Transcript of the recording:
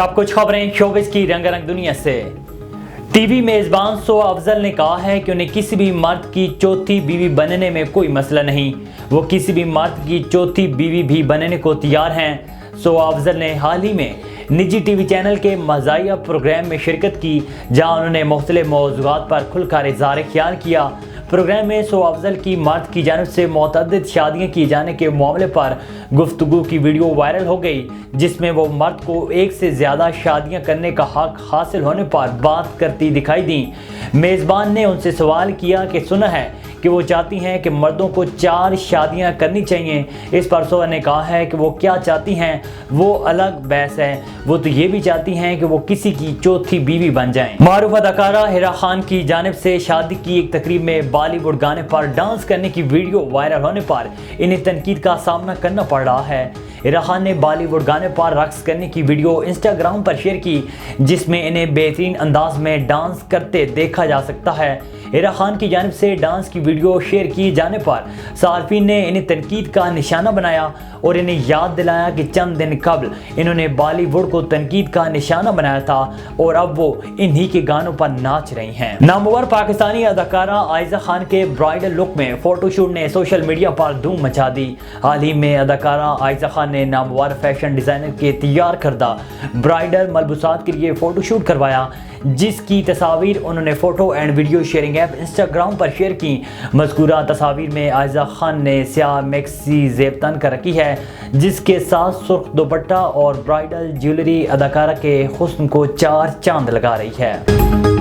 अब कुछ खबरें शोबिस की रंगारंग दुनिया से। टीवी मेजबान सोआ अफजल ने कहा है कि उन्हें किसी भी मर्द की चौथी बीवी बनने में कोई मसला नहीं, वो किसी भी मर्द की चौथी बीवी भी बनने को तैयार हैं। सोआ अफजल ने हाल ही में निजी टीवी चैनल के मज़ाहिया प्रोग्राम में शिरकत की, जहां उन्होंने मुख्तलिफ मौज़ूआत पर खुलकर इज़हार ख्याल किया। प्रोग्राम में सोआ अफजल की मर्द की जानिब से मुतअद्दिद शादियाँ किए जाने के मामले पर गुफ्तगू की वीडियो वायरल हो गई, जिसमें वो मर्द को एक से ज़्यादा शादियाँ करने का हक हासिल होने पर बात करती दिखाई दी। मेज़बान ने उनसे सवाल किया कि सुना है कि वो चाहती हैं कि मर्दों को 4 शादियां करनी चाहिए। इस पर सोआ ने कहा है कि वो क्या चाहती हैं वो अलग बहस है, वो तो ये भी चाहती हैं कि वो किसी की चौथी बीवी बन जाएं। मारूफ अदाकारा हिरा खान की जानिब से शादी की एक तकरीब में बॉलीवुड गाने पर डांस करने की वीडियो वायरल होने पर इन्हें तनकीद का सामना करना पड़ रहा है। हिरा खान ने बॉलीवुड गाने पर रक्स करने की वीडियो इंस्टाग्राम पर शेयर की, जिसमें इन्हें बेहतरीन अंदाज में डांस करते देखा जा सकता है। हिरा खान की जानिब से डांस की वीडियो शेयर किए जाने पर सार्फिन ने इन्हें तनकीद का निशाना बनाया और इन्हें याद दिलाया कि चंद दिन कबल इन्होंने बॉलीवुड को तनकीद का निशाना बनाया था और अब वो इन्हीं के गानों पर नाच रही हैं। नामवर पाकिस्तानी अदाकारा आयजा खान के ब्राइडल लुक में फोटोशूट ने सोशल मीडिया पर धूम मचा दी। हाल ही में अदाकारा आयजा खान ने नामवर फैशन डिज़ाइनर के तैयार करदा ब्राइडल मलबूसात के लिए फ़ोटोशूट करवाया, जिसकी तस्वीर उन्होंने photo and video sharing app Instagram पर शेयर की। मज़कूरा तस्वीर में आयजा खान ने स्याह मैक्सी ज़ेब तन कर रखी है, जिसके साथ सुर्ख दुपट्टा और ब्राइडल ज्वेलरी अदाकारा के हुस्न को 4 चांद लगा रही है।